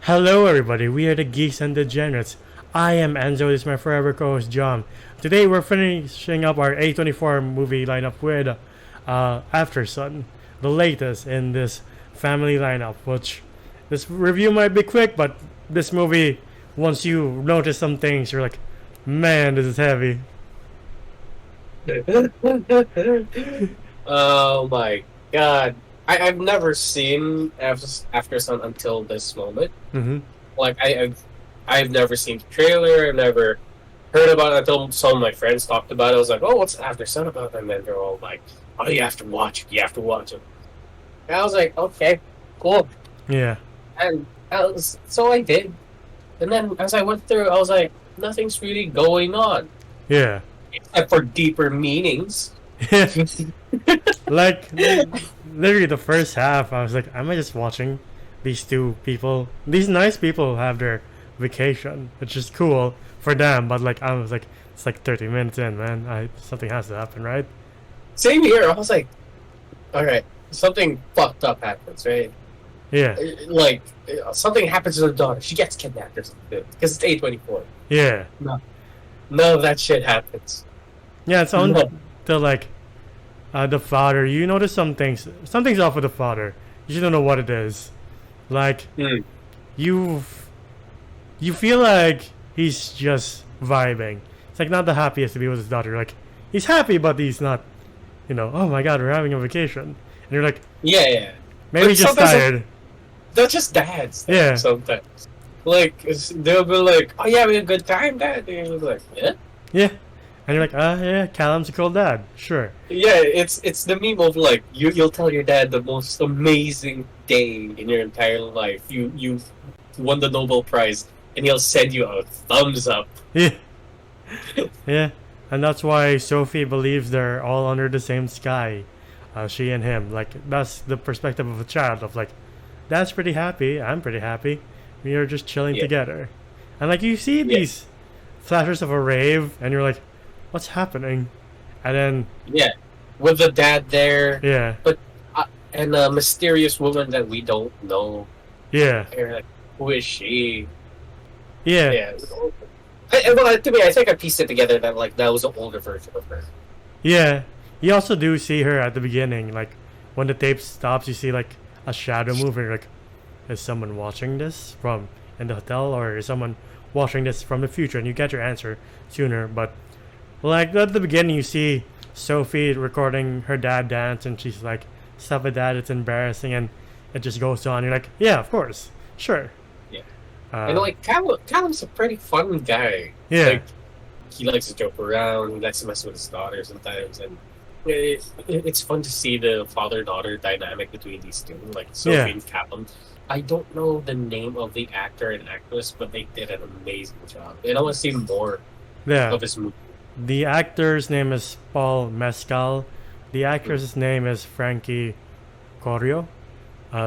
Hello, everybody. We are the Geeks and Degenerates. I am Enzo. This is my forever co-host John. Today, we're finishing up our A24 movie lineup with Aftersun, the latest in this family lineup. Which this review might be quick, but this movie, once you notice some things, you're like, man, this is heavy. Oh my god. I've never seen After Sun until this moment. Mm-hmm. Like I've never seen the trailer, I've never heard about it until some of my friends talked about it. I was like, oh, what's After Sun about? And then they're all like, oh, you have to watch it, you have to watch it. And I was like, okay, cool. Yeah. And so I did. And then as I went through, I was like, nothing's really going on. Yeah. Except for deeper meanings. Like literally the first half, I was like, am I just watching these two people, these nice people, have their vacation, which is cool for them, but like I was like, it's like 30 minutes in, man. Something has to happen, right? Same here. I was like, all right, something fucked up happens, right? Yeah, Like something happens to the daughter. She gets kidnapped or something because it's A24. yeah, No, none of that shit happens. yeah. It's on No. the like the father. You notice something's off with the father. You just don't know what it is. Like Mm. you you feel like he's just vibing. It's like not the happiest to be with his daughter. Like he's happy, but he's not. Oh my god, we're having a vacation, and you're like, Yeah, yeah. maybe But he's just sometimes tired. they're just dads. Yeah, Sometimes, like they'll be like, "Oh yeah, we had a good time, Dad." And you're like, "Yeah, yeah, and you're like, yeah, Callum's a cool dad, sure. yeah." It's the meme of like you'll tell your dad the most amazing day in your entire life. You won the Nobel Prize, and he'll send you a thumbs up. Yeah, yeah, and that's why Sophie believes they're all under the same sky, she and him. Like that's the perspective of a child of like, Dad's pretty happy, I'm pretty happy, we are just chilling Yeah, together, and like you see yeah, these flashes of a rave, and you're like, what's happening? And then yeah. With the dad there, yeah, but and a mysterious woman that we don't know. yeah, And you're like, who is she? yeah, Yeah. Well, to me, I think I pieced it together that like that was an older version of her. yeah. You also do see her at the beginning, like when the tape stops, you see like a shadow moving. Like, is someone watching this from in the hotel, or is someone watching this from the future? And you get your answer sooner. But like at the beginning, you see Sophie recording her dad dance, and she's like, "Stop it, Dad! It's embarrassing." And it just goes on. You're like, "Yeah, of course, sure." Yeah. And Uh, like Callum's a pretty fun guy. yeah, Like he likes to joke around. He likes to mess with his daughter sometimes, and it's fun to see the father-daughter dynamic between these two, like yeah, Sophie and Callum. I don't know the name of the actor and actress, but they did an amazing job. And I want to see more yeah. of his movie. The actor's name is Paul Mescal. The actress's name is Frankie Corio.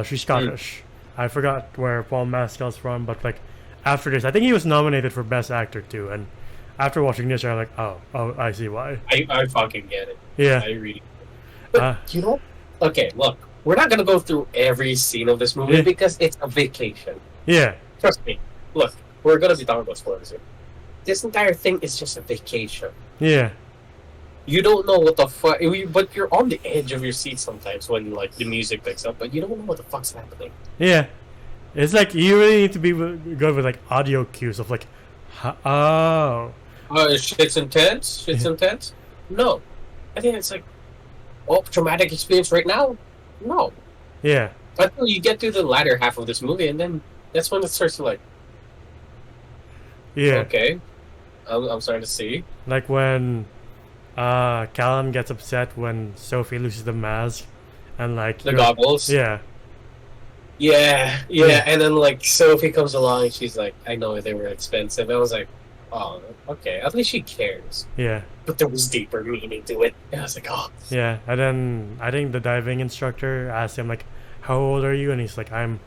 She's Mm. Scottish. I forgot where Paul Mescal's from, but like after this, I think he was nominated for Best Actor too. And after watching this, I'm like, oh, I see why. I fucking get it. Yeah, I really. But uh, you know, okay, look, we're not gonna go through every scene of this movie yeah, because it's a vacation. yeah, Trust me. Look, we're gonna be talking about spoilers here. This entire thing is just a vacation. yeah, You don't know what the fuck, but you're on the edge of your seat sometimes when like the music picks up, but you don't know what the fuck's happening. yeah. It's like you really need to be good with like audio cues of like, oh, Shit's intense. Shit's yeah, intense. No, I think it's like, oh, traumatic experience right now. No, yeah, until you get to the latter half of this movie, and then that's when it starts to like, yeah. okay, I'm starting to see. Like when Callum gets upset when Sophie loses the mask, and like The you're like, goggles. yeah, Yeah, yeah, yeah, and then like Sophie comes along and she's like, "I know they were expensive." I was like, "Oh, okay, at least she cares." yeah. But there was deeper meaning to it. And I was like, "Oh, Yeah, and then I think the diving instructor asked him like, "How old are you?" And he's like, "I'm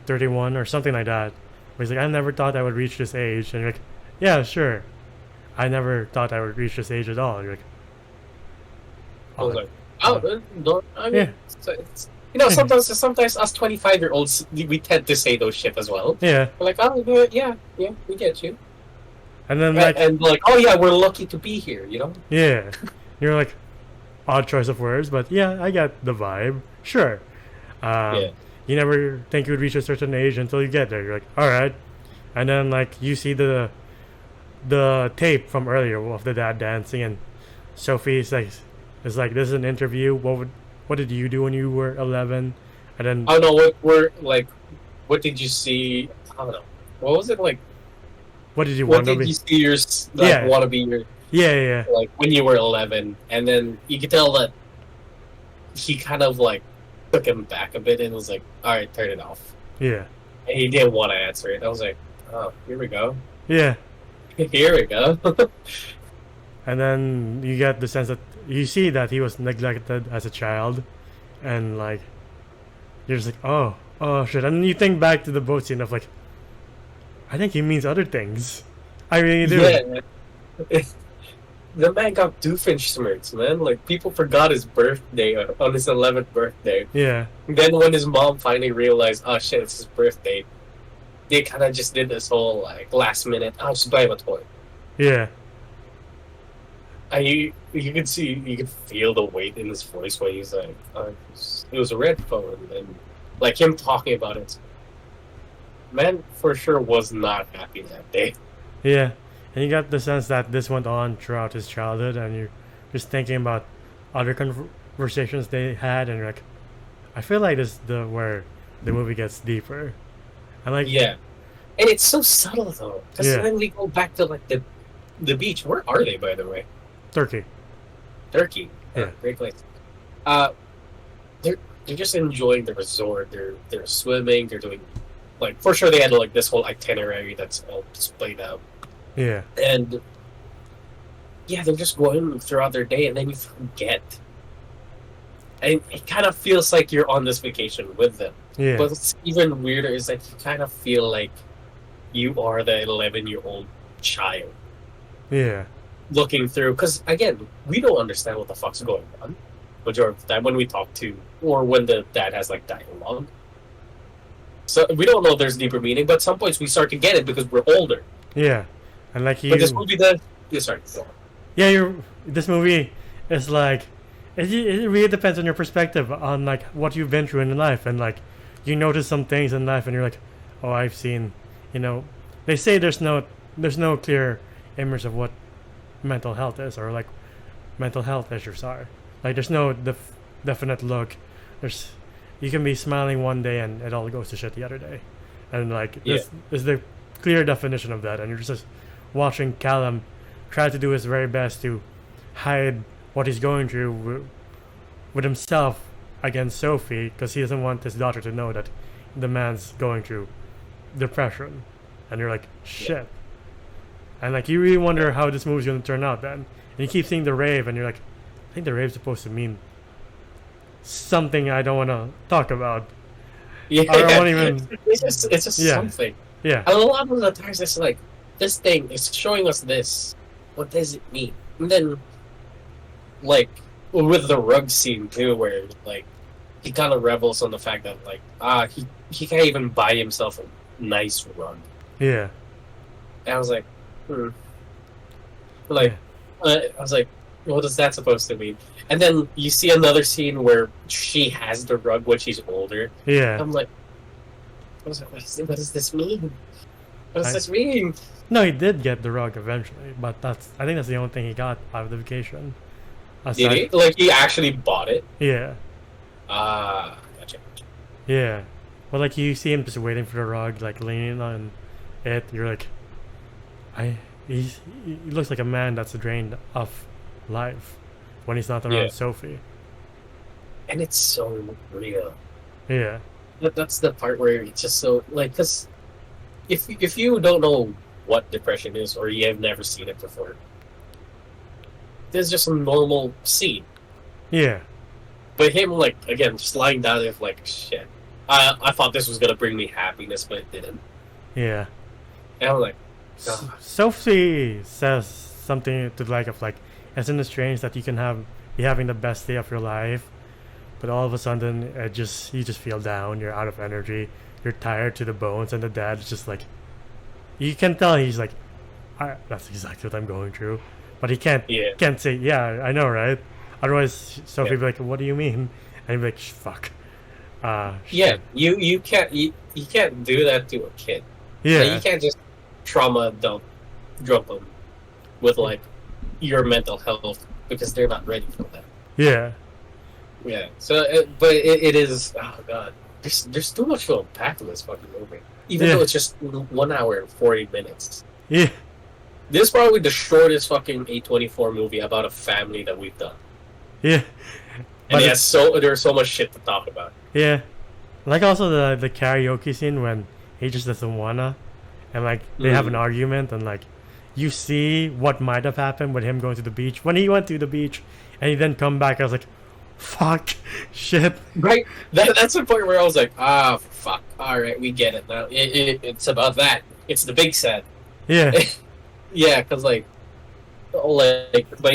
31 or something like that." But he's like, "I never thought I would reach this age." And you're like, "Yeah, sure. I never thought I would reach this age at all." You're like, I was "Oh, like, oh, no, I yeah, mean, it's sometimes us 25-year-olds we tend to say those shit as well. Yeah. We're like, oh yeah, we get you. And then like, and like, oh yeah, we're lucky to be here, you know? yeah, you're like, odd choice of words, but yeah, I get the vibe. Sure. Yeah. You never think you would reach a certain age until you get there. You're like, all right. And then like you see the tape from earlier of the dad dancing, and Sophie's like, it's like, this is an interview. What did you do when you were 11? And then I don't know what did you see? I don't know. What was it like? what did you What want to did be? you see your Yeah. want to be your Yeah. like when you were 11? And then you could tell that he kind of like took him back a bit and was like, all right, turn it off. Yeah. And he didn't want to answer it. I was like, oh, here we go. Yeah. Here we go. And then you get the sense that you see that he was neglected as a child, and like you're just like, oh shit. And then you think back to the boat scene of like, I think he means other things. I really do. Yeah. The man got Doofenshmirtz, man. Like, people forgot his birthday on his 11th birthday. Yeah. And then when his mom finally realized, oh shit, it's his birthday, they kind of just did this whole, like, last minute, I'll just buy him a toy. Yeah. And you could feel the weight in his voice when he's like, it was a red phone. And, like, him talking about it. Man, for sure, was not happy that day. Yeah. And you got the sense that this went on throughout his childhood, and you're just thinking about other conversations they had, and you're like, I feel like this is where the movie gets deeper. And like, Yeah. And it's so subtle, though. Because Yeah. when we go back to, like, the beach, where are they, by the way? Turkey. Turkey. Yeah. Great place. They're just enjoying the resort. They're swimming. They're doing, like, for sure they had like this whole itinerary that's all displayed out. Yeah. And yeah, they're just going throughout their day, and then you forget. And it kind of feels like you're on this vacation with them. Yeah. But what's even weirder is that you kind of feel like you are the 11-year-old child Yeah. looking through, because again, we don't understand what the fuck's going on majority of the time when we talk to, or when the dad has like dialogue. So we don't know there's deeper meaning, but at some points we start to get it because we're older. Yeah. And like you. But this movie does. Yeah, sorry. Go on. Yeah, this movie is like, it really depends on your perspective on like what you've been through in life, and like you notice some things in life and you're like, oh, I've seen, they say there's no clear image of what mental health is, or like mental health issues are. Like there's no definite look. You can be smiling one day and it all goes to shit the other day, and like this is the clear definition of that. And you're just watching Callum try to do his very best to hide what he's going through with himself against Sophie, because he doesn't want his daughter to know that the man's going through depression. And you're like, shit. And like you really wonder how this movie's going to turn out then. And you keep seeing the rave, and you're like, I think the rave's supposed to mean something I don't want to talk about. Yeah, I don't want even. it's just Yeah. something. Yeah. And a lot of the times it's like, this thing is showing us this. What does it mean? And then, like, with the rug scene too, where like he kind of revels on the fact that like he can't even buy himself a nice rug. Yeah. And I was like, like, I was like, what is that supposed to mean? And then you see another scene where she has the rug when she's older. Yeah. I'm like, what does this mean? What does this mean? No, he did get the rug eventually, but I think that's the only thing he got out of the vacation. Did he? Like, he actually bought it? Yeah. Gotcha. Yeah. Well, like you see him just waiting for the rug, like leaning on it. You're like, he looks like a man that's drained of life when he's not around Sophie. And it's so real. Yeah. That's the part where it's just so like, because if you don't know what depression is, or you have never seen it before, there's just a normal scene. Yeah. But him, like, again, just lying down there, like, shit. I thought this was gonna bring me happiness, but it didn't. Yeah. And I'm like, Sophie says something to the like of like, isn't it strange that you can be having the best day of your life, but all of a sudden you just feel down. You're out of energy. You're tired to the bones, and the dad's just like, you can tell he's like, that's exactly what I'm going through, but he can't say, yeah, I know, right? Otherwise, Sophie would be like, what do you mean? And he'd be like, fuck. Yeah, you can't do that to a kid. Yeah, like, you can't just trauma dump them with like your mental health because they're not ready for that. Yeah. Yeah. So, but it is. Oh god, there's too much to unpack in this fucking movie. Even though it's just 1 hour and 40 minutes. Yeah. This is probably the shortest fucking A24 movie about a family that we've done. Yeah. And there's so much shit to talk about. Yeah. Like also the karaoke scene when he just doesn't wanna, and like they have an argument, and like you see what might have happened with him going to the beach when he went to the beach, and he then come back. I was like, fuck, shit. Right. That's the point where I was like, fuck. All right, we get it now. It's about that. It's the big sad. Yeah. Yeah, because but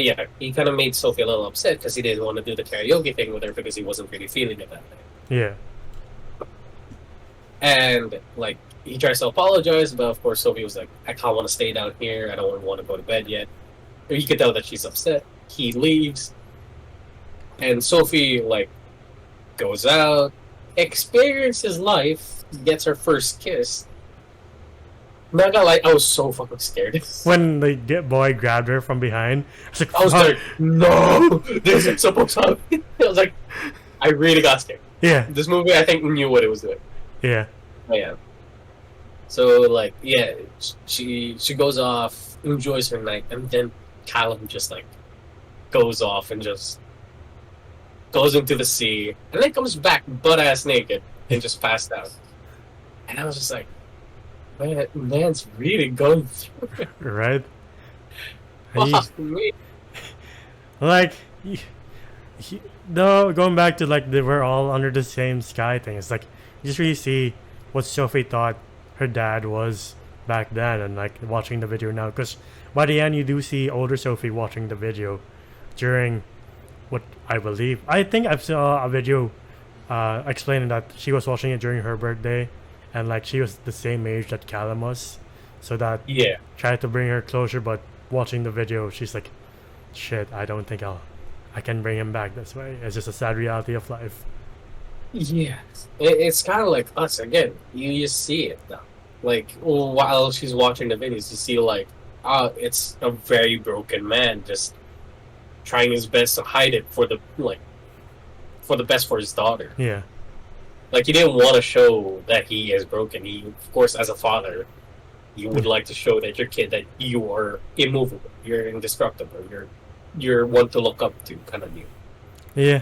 yeah, he kind of made Sophie a little upset because he didn't want to do the karaoke thing with her because he wasn't really feeling it that night. Yeah. And like he tries to apologize, but of course Sophie was like, I can't want to stay down here. I don't want to go to bed yet. You could tell that she's upset. He leaves, and Sophie like goes out, experiences life, gets her first kiss. Not gonna lie, I was so fucking scared. When the boy grabbed her from behind, I was like, no, this is supposed to happen. I was like, I really got scared. Yeah. This movie, I think, knew what it was doing. Yeah. Oh, yeah. So, like, yeah, she goes off, enjoys her night, and then Callum just, like, goes off and just goes into the sea, and then comes back butt-ass naked and just passed out. And I was just like, man's really going through it. Right? Fuck me. Like, no, going back to, like, they were all under the same sky thing. It's like, you just really see what Sophie thought her dad was back then and, like, watching the video now. Because by the end, you do see older Sophie watching the video during what I think I saw a video explaining that she was watching it during her birthday. And like she was the same age that Callum was, so that tried to bring her closer. But watching the video, she's like, "Shit, I don't think I can bring him back this way." It's just a sad reality of life. Yeah, it's kind of like us again. You just see it now. Like while she's watching the videos, you see like, it's a very broken man just trying his best to hide it for the best for his daughter. Yeah. Like, he didn't want to show that he is broken. He, of course, as a father, you would like to show that your kid that you are immovable, you're indestructible, you're one to look up to, kind of deal. Yeah.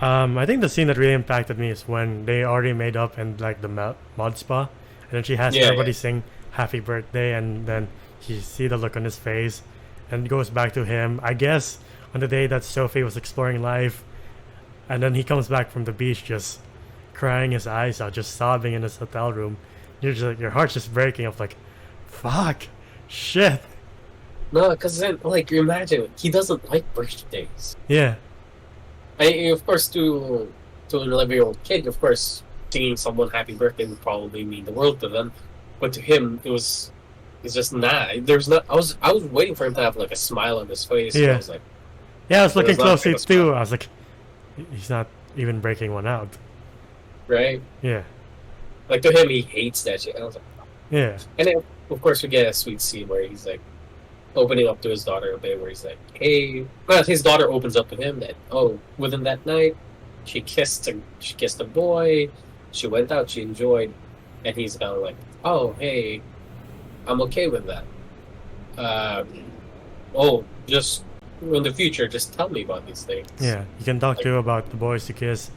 I think the scene that really impacted me is when they already made up in like the mod spa, and then she has everybody sing "Happy Birthday," and then you see the look on his face, and it goes back to him. I guess on the day that Sophie was exploring life, and then he comes back from the beach just crying his eyes out, just sobbing in his hotel room. You're just like, your heart's just breaking. Of like, fuck, shit. No, because then, like, imagine he doesn't like birthdays. Yeah. Of course, to an 11-year-old kid, of course, singing someone happy birthday would probably mean the world to them. But to him, it's just not. There's not. I was waiting for him to have like a smile on his face. Yeah. I was like, I was looking closely too. I was like, he's not even breaking one out. Right? Yeah. Like, to him, he hates that shit. I was like, yeah. And then, of course, we get a sweet scene where he's like opening up to his daughter a bit, where he's like, hey, well, his daughter opens up to him that, within that night, she kissed a boy, she went out, she enjoyed, and he's kind of like, oh, hey, I'm okay with that. Just in the future, just tell me about these things. Yeah, you can talk to her about the boys you kiss,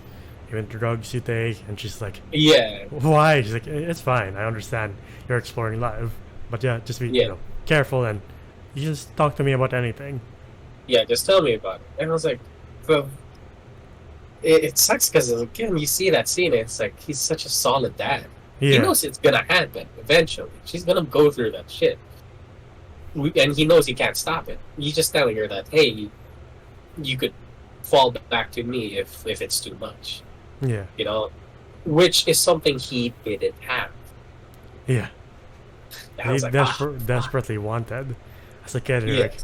even the drugs you take, and she's like, yeah. Why? She's like, it's fine, I understand you're exploring life, but yeah, just be careful, and you just talk to me about anything. Yeah, just tell me about it. And I was like, well, it sucks because, again, you see that scene, and it's like, he's such a solid dad. Yeah. He knows it's gonna happen eventually. She's gonna go through that shit. And he knows he can't stop it. He's just telling her that, hey, you could fall back to me if it's too much. Yeah. You know, which is something he didn't have. Yeah. And I He was like, desperately wanted. As a kid, you're yeah, like,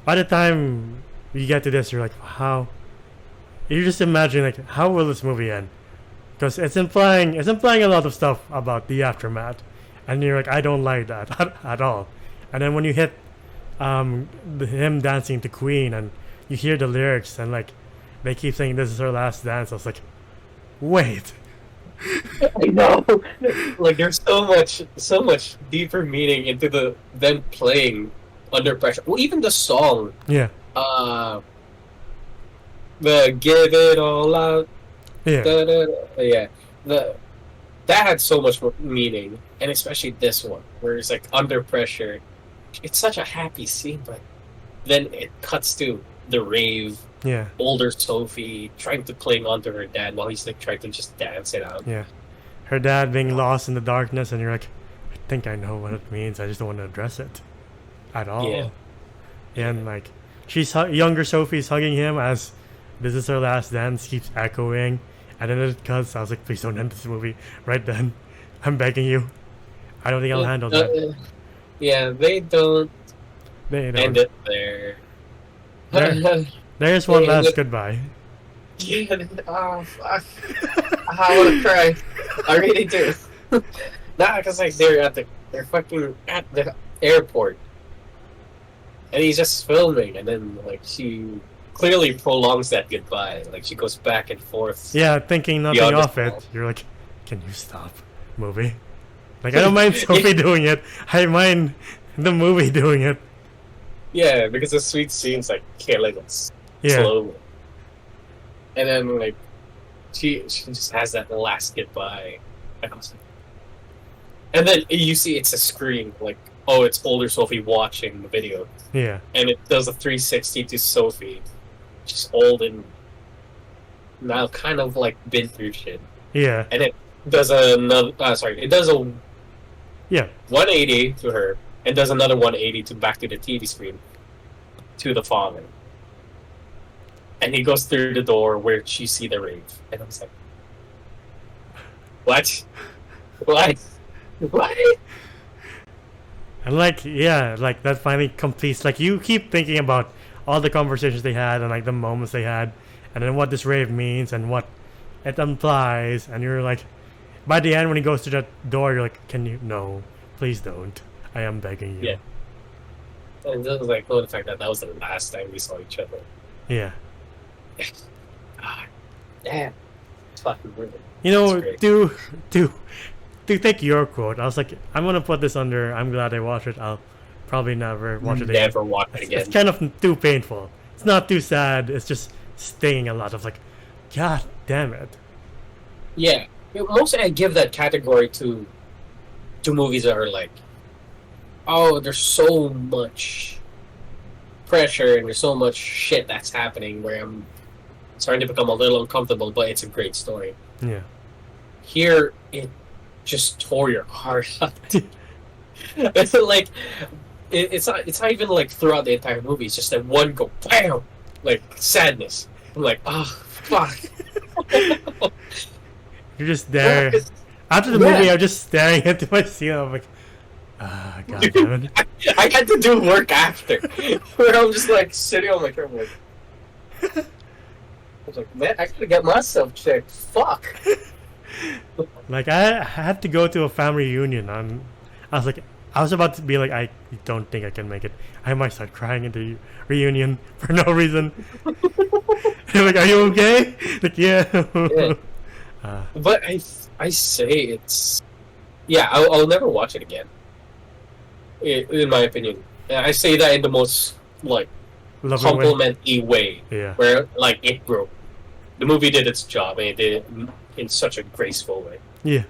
by the time you get to this, you're like, how? You just imagine like, how will this movie end? Because it's implying a lot of stuff about the aftermath, and you're like, I don't like that at all. And then when you hit him dancing to Queen, and you hear the lyrics, and like they keep saying this is her last dance, I was like, wait. I know. Like there's so much deeper meaning into them playing under pressure. Well, even the song, Yeah. the "Give It All Out," Yeah. yeah, that had so much more meaning, and especially this one, where it's like under pressure. It's such a happy scene, but then it cuts to the rave. Yeah. Older Sophie trying to cling onto her dad while he's like trying to just dance it out. Yeah. Her dad being lost in the darkness, and you're like, I think I know what it means. I just don't want to address it at all. Yeah. And like, younger Sophie's hugging him as this is her last dance keeps echoing, and then it cuts. I was like, please don't end this movie right then. I'm begging you. I don't think I'll handle that. Yeah, they don't They don't. end it there. There's one Yeah, last look- goodbye. Yeah, oh fuck. I wanna cry. I really do. Nah, because like they're fucking at the airport. And he's just filming, and then like she clearly prolongs that goodbye. Like she goes back and forth. Yeah, thinking nothing Beyond of the it. You're like, can you stop, movie? Like, I don't mind Sophie doing it. I mind the movie doing it. Yeah, because the sweet scene's like killing us Yeah. slowly. And then like she just has that last goodbye. And then you see it's a screen, like, oh, it's older Sophie watching the video. Yeah. And it does a 360 to Sophie. She's old and now kind of like been through shit. Yeah. And it does another it does a Yeah. 180 to her and does another 180 to back to the TV screen to the father. And he goes through the door where she see the rave. And I was like, what? What? What? And like, yeah, like that finally completes. Like, you keep thinking about all the conversations they had and like the moments they had, and then what this rave means and what it implies. And you're like, by the end, when he goes to that door, you're like, can you? No, please don't. I am begging you. Yeah. And it was like, oh, the fact that was the last time we saw each other. Yeah. God damn. It's fucking brilliant. You know, It's great. to take your quote, I was like, I'm gonna put this under. I'm glad I watched it. I'll probably never watch it again. Never watch it again. It's kind of too painful. It's not too sad. It's just stinging a lot of like, God damn it. Yeah. Mostly I give that category to movies that are like, oh, there's so much pressure and there's so much shit that's happening where I'm starting to become a little uncomfortable, but it's a great story. Yeah. Here, it just tore your heart out. It's like it's not even like throughout the entire movie. It's just that one go bam, like sadness. I'm like, oh fuck. You're just there. After the movie, I'm just staring into my ceiling. I'm like, ah, God damn it. I had to do work after, where I'm just like sitting on my chair. I'm like, I was like, man, I gotta get myself checked. Fuck. Like, I had to go to a family reunion. I was about to be like, I don't think I can make it. I might start crying at the reunion for no reason. They're like, are you okay? Like, yeah. Yeah. But I say it's, yeah, I'll never watch it again. In my opinion, I say that in the most like Loving way. complimentary way, Yeah. where like it broke. The movie did its job, and it did it in such a graceful way. Yeah.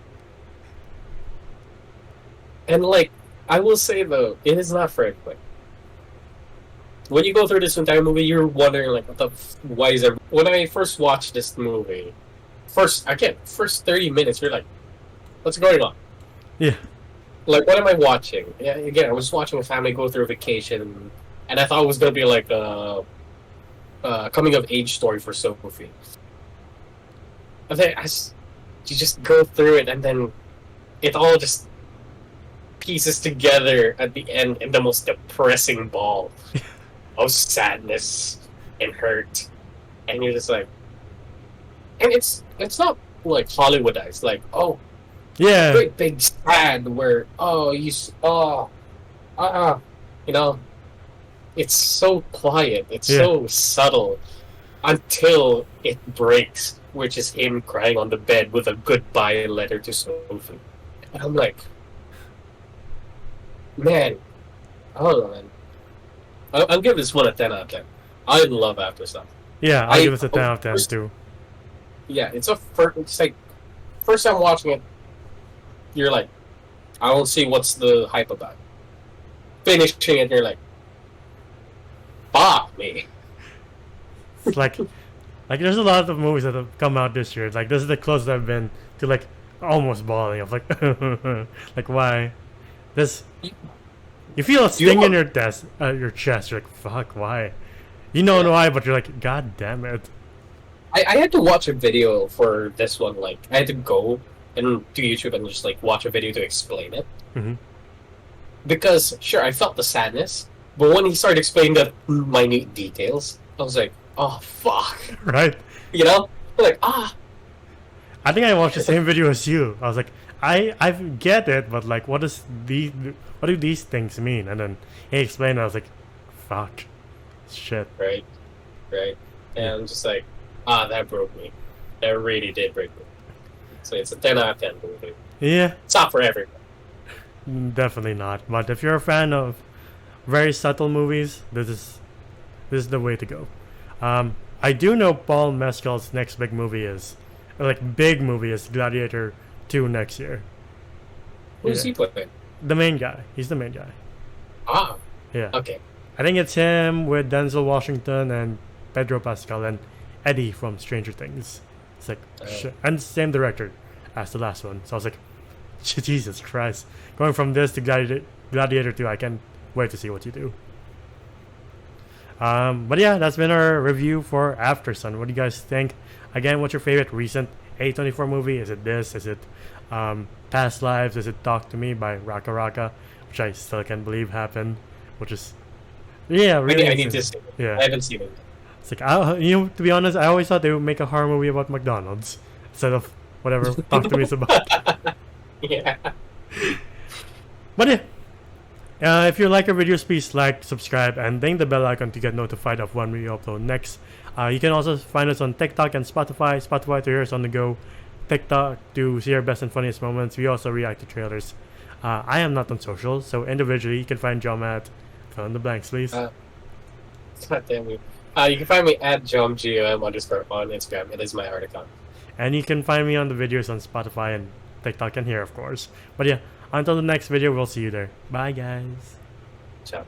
And like I will say though, it is not for everybody. When you go through this entire movie, you're wondering like, why is it? When I first watched this movie, first 30 minutes, you're like, what's going on? Yeah. Like, what am I watching? Yeah, again, I was watching a family go through a vacation, and I thought it was gonna be like coming of age story for Sophie. And then you just go through it, and then it all just pieces together at the end in the most depressing ball of sadness and hurt, and you're just like, and it's not like Hollywoodized, like, oh, Yeah. great big sad where you know, it's so quiet, it's so subtle until it breaks, which is him crying on the bed with a goodbye letter to Sophie. And I'm like, man, hold on, man. I'll give this one a 10 out of 10. I love Aftersun. Yeah, I'll give it a 10 out of 10 too. Yeah, it's like first time watching it, you're like, I don't see what's the hype about. Finishing it, you're like, fuck me. It's like there's a lot of movies that have come out this year. Like this is the closest I've been to like almost bawling. I'm like, like why? This you feel a sting in your chest. You're like, fuck, why? You know why, but you're like, god damn it. I had to watch a video for this one. Like I had to go and to YouTube and just like watch a video to explain it. Mm-hmm. Because sure, I felt the sadness, but when he started explaining the minute details, I was like, oh fuck. Right. You know? Like, ah. I think I watched the same video as you. I was like, I get it, but like, what do these things mean? And then he explained. I was like, fuck, shit. Right. And I'm just like, that broke me. That really did break me. So it's a 10 out of 10 movie. Yeah. It's not for everyone. Definitely not. But if you're a fan of very subtle movies, this is the way to go. I do know Paul Mescal's next big movie is Gladiator 2 next year. Who's he playing? The main guy. He's the main guy. Ah. Yeah. Okay. I think it's him with Denzel Washington and Pedro Pascal and Eddie from Stranger Things. It's like, shit. And same director as the last one. So I was like, Jesus Christ. Going from this to Gladiator 2, I can't wait to see what you do. But yeah, that's been our review for Aftersun. What do you guys think? Again, what's your favorite recent A24 movie? Is it this? Is it Past Lives? Is it Talk to Me by Raka Raka? Which I still can't believe happened. Which is, yeah, really. I need to see it. Yeah. I haven't seen it. It's like, to be honest, I always thought they would make a horror movie about McDonald's instead of whatever Talk to Me is about. Yeah. But yeah, if you like our videos, please like, subscribe, and ding the bell icon to get notified of when we upload next. You can also find us on TikTok and Spotify. Spotify to hear us on the go. TikTok to see our best and funniest moments. We also react to trailers. I am not on social, so individually you can find Jom at fill in the blanks, please. God damn you. You can find me at JomGOM_ on Instagram. It is my art account. And you can find me on the videos on Spotify and TikTok and here, of course. But yeah, until the next video, we'll see you there. Bye, guys. Ciao.